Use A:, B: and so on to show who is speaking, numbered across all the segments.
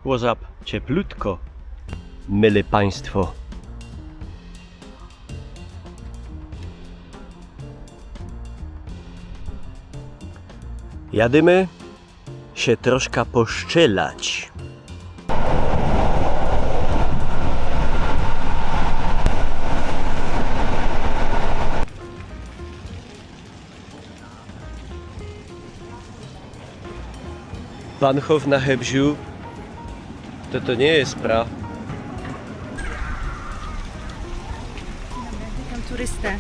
A: Kłozap cieplutko, myle państwo. Jadymy się troszkę poszczelać. Bahnhof na Hebziu to nie jest pra.
B: Tam turystę.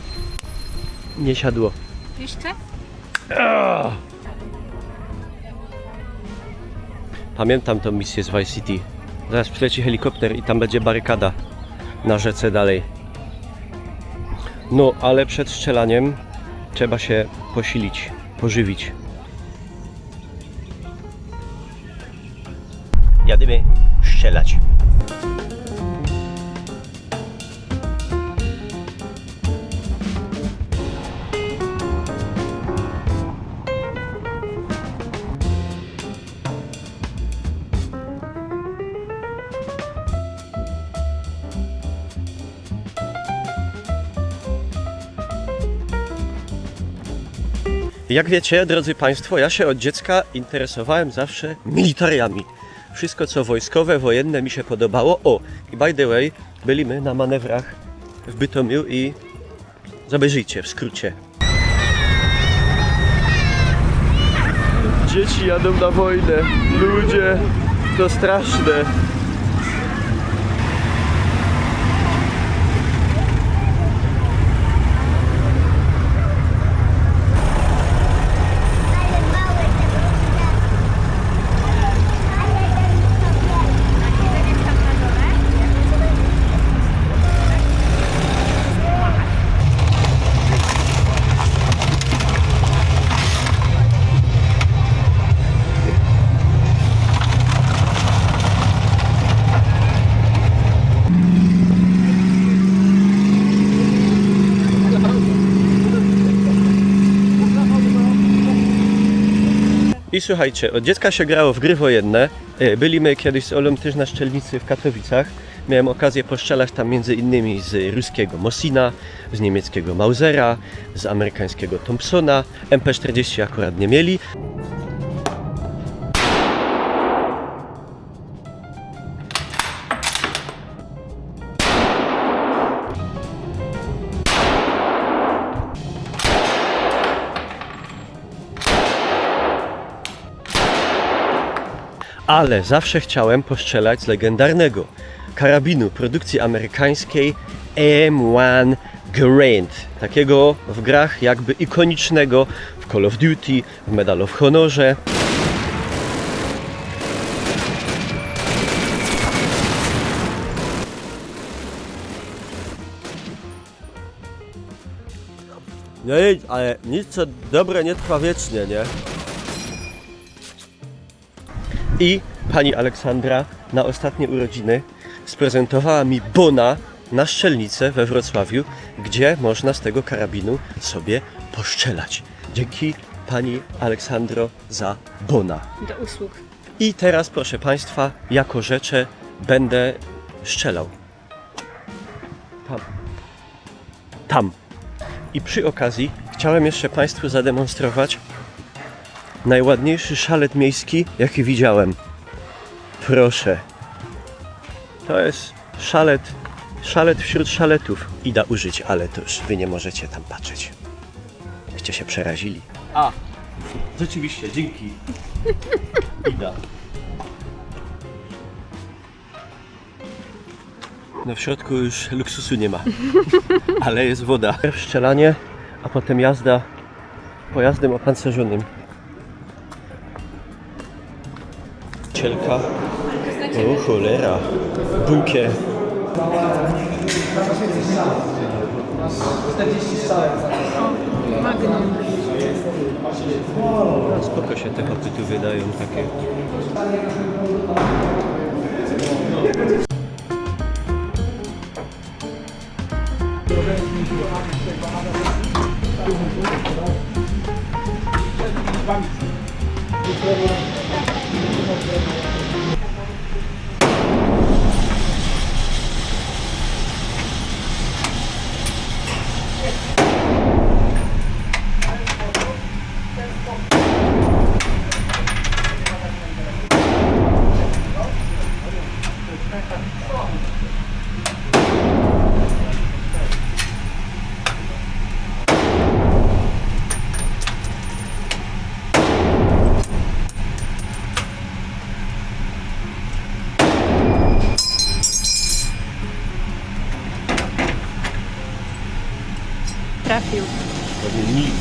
A: Nie siadło.
B: Jeszcze?
A: Pamiętam tą misję z Vice City. Zaraz przyleci helikopter i tam będzie barykada na rzece dalej. No, ale przed strzelaniem trzeba się posilić, pożywić. Jadymy strzelać. Jak wiecie, drodzy Państwo, ja się od dziecka interesowałem zawsze militariami. Wszystko co wojskowe, wojenne mi się podobało. O, i by the way, byliśmy na manewrach w Bytomiu i zabejrzyjcie w skrócie. Dzieci jadą na wojnę. Ludzie, to straszne. I słuchajcie, od dziecka się grało w gry wojenne. Byliśmy kiedyś z Olą też na strzelnicy w Katowicach. Miałem okazję postrzelać tam między innymi z ruskiego Mosina, z niemieckiego Mausera, z amerykańskiego Thompsona. MP40 akurat nie mieli. Ale zawsze chciałem postrzelać z legendarnego karabinu produkcji amerykańskiej M1 Garand. Takiego w grach jakby ikonicznego w Call of Duty, w Medal of Honorze. No i, ale nic co dobre nie trwa wiecznie, nie? I pani Aleksandra na ostatnie urodziny sprezentowała mi bona na strzelnicę we Wrocławiu, gdzie można z tego karabinu sobie postrzelać. Dzięki pani Aleksandro za bona.
B: Do usług.
A: I teraz, proszę państwa, jako rzecze będę strzelał. Tam. Tam. I przy okazji chciałem jeszcze państwu zademonstrować najładniejszy szalet miejski, jaki widziałem. Proszę. To jest szalet wśród szaletów. Ida użyć, ale to już wy nie możecie tam patrzeć. Byście się przerazili. A, rzeczywiście, dzięki. Ida. No w środku już luksusu nie ma, ale jest woda. Strzelanie, a potem jazda pojazdem opancerzonym. Cielka. O cholera. Bunkier.
B: 40 strzałek. Magnum.
A: No, spoko się te hopy tu wydają takie.
B: trafił.
A: Pewnie nic.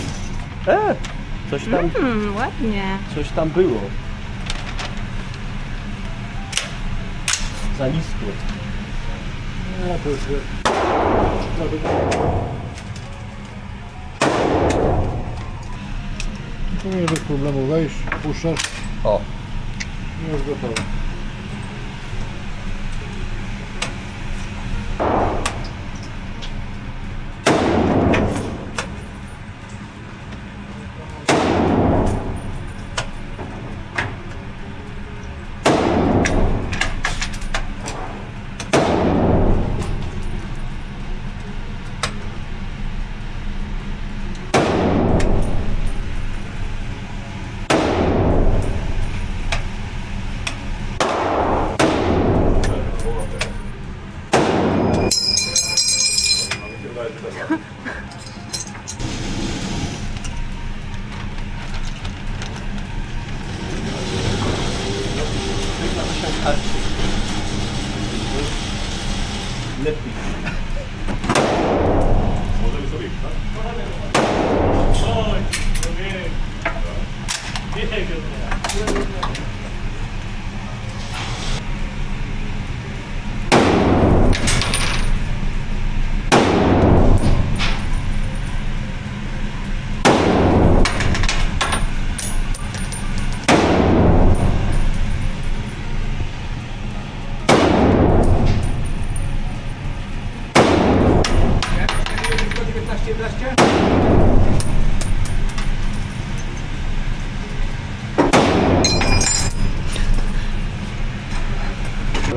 B: Ładnie.
A: Coś tam było. Za nisko.
C: To już jest. Tu nie bez problemu wejść, puszczasz
A: O,
C: i już gotowe.
A: lepiej.
D: Możemy sobie, tak?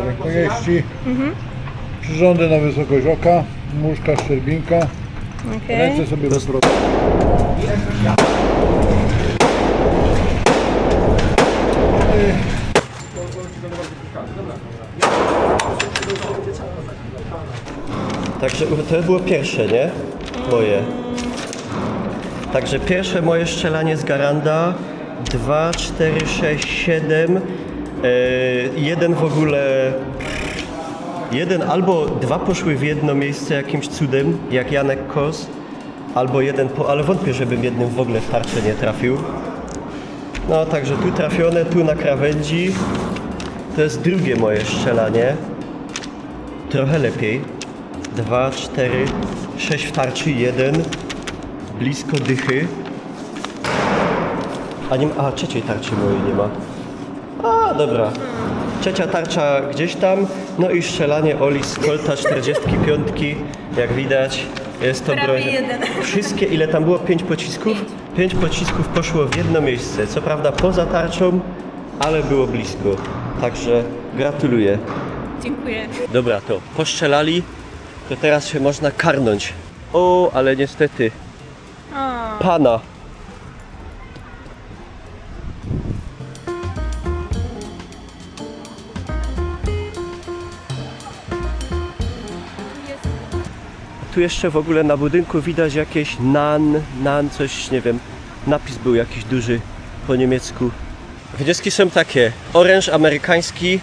C: Rękojeści, przyrządy na wysokość oka, muszka, szczerbinka, ręce sobie wyprowadza.
A: Także to było pierwsze, nie? Moje. Także pierwsze moje strzelanie z Garanda. 2, 4, 6, 7. Jeden w ogóle... Jeden albo dwa poszły w jedno miejsce jakimś cudem, jak Janek Kos. Albo jeden ale wątpię, żebym jednym w ogóle w tarczę nie trafił. No, także tu trafione, tu na krawędzi. To jest drugie moje strzelanie. Trochę lepiej. 2, 4, 6 w tarczy, 1. Blisko dychy. A nie ma, trzeciej tarczy mojej nie ma. Dobra. Trzecia tarcza gdzieś tam. No i strzelanie Oli z Colta 45. Jak widać, jest to broń. Wszystkie, ile tam było? 5 pocisków? 5 pocisków poszło w jedno miejsce. Co prawda poza tarczą, ale było blisko. Także gratuluję.
B: Dziękuję.
A: Dobra, to postrzelali, to teraz się można karnąć. O, ale niestety pana. Tu jeszcze w ogóle na budynku widać jakieś nan, coś, nie wiem, napis był jakiś duży po niemiecku. Wnioski są takie, oręż amerykański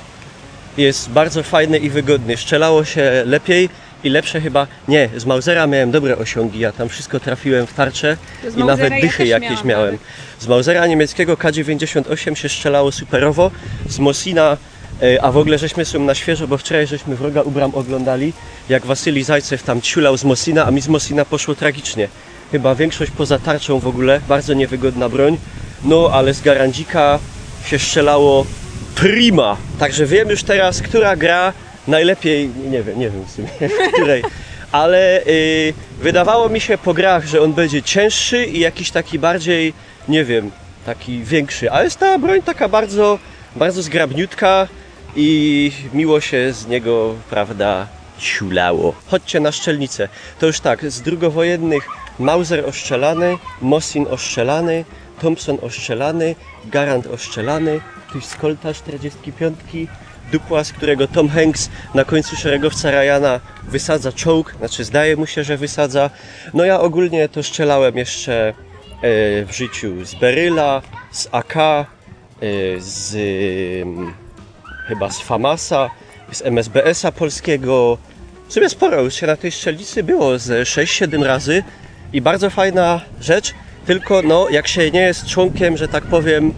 A: jest bardzo fajny i wygodny, strzelało się lepiej i lepsze chyba, nie, z Mausera miałem dobre osiągi, ja tam wszystko trafiłem w tarczę i nawet dychy jakieś miałem. Z Mausera niemieckiego K98 się strzelało superowo, z Mosina, a w ogóle żeśmy są na świeżo, bo wczoraj żeśmy Wroga u bram oglądali, jak Wasylij Zajcew tam ciulał z Mosina, a mi z Mosina poszło tragicznie. Chyba większość poza tarczą w ogóle, bardzo niewygodna broń, no ale z Garandzika się strzelało prima. Także wiem już teraz, która gra najlepiej, nie wiem w sumie, w której, ale wydawało mi się po grach, że on będzie cięższy i jakiś taki bardziej, nie wiem, taki większy, a jest ta broń taka bardzo, bardzo zgrabniutka i miło się z niego, prawda, ciulało. Chodźcie na strzelnicę. To już tak, z drugowojennych Mauser ostrzelany, Mosin ostrzelany, Thompson ostrzelany, Garand ostrzelany, tuś z Colta 45, dupła, z którego Tom Hanks na końcu szeregowca Ryana wysadza czołg, znaczy zdaje mu się, że wysadza. No ja ogólnie to strzelałem jeszcze w życiu z Beryla, z AK, chyba z Famasa, z MSBS-a polskiego. W sumie sporo już się na tej strzelnicy było, ze 6-7 razy. I bardzo fajna rzecz, tylko no, jak się nie jest członkiem, że tak powiem,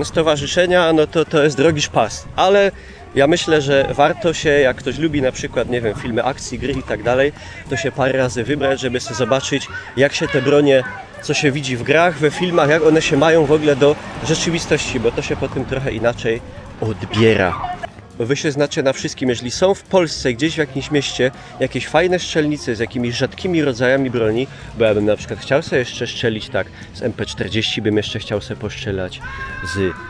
A: stowarzyszenia, no to jest drogi szpas. Ale ja myślę, że warto się, jak ktoś lubi na przykład, nie wiem, filmy akcji, gry i tak dalej, to się parę razy wybrać, żeby sobie zobaczyć, jak się te bronie, co się widzi w grach, we filmach, jak one się mają w ogóle do rzeczywistości, bo to się potem trochę inaczej odbiera. Wy się znacie na wszystkim, jeżeli są w Polsce, gdzieś w jakimś mieście, jakieś fajne strzelnice z jakimiś rzadkimi rodzajami broni, bo ja bym na przykład chciał sobie jeszcze strzelić tak, z MP40 bym jeszcze chciał sobie postrzelać,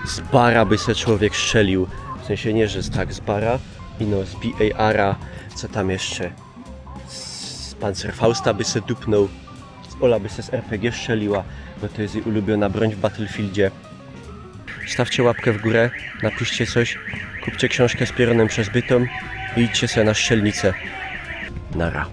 A: z bara by se człowiek strzelił, w sensie nie, że z bara, i no z BAR-a, co tam jeszcze, z Panzerfausta by se dupnął, z Ola by se z RPG strzeliła, bo to jest jej ulubiona broń w Battlefieldzie. Stawcie łapkę w górę, napiszcie coś, kupcie książkę z Pieronem przez Bytom i idźcie sobie na strzelnicę. Nara.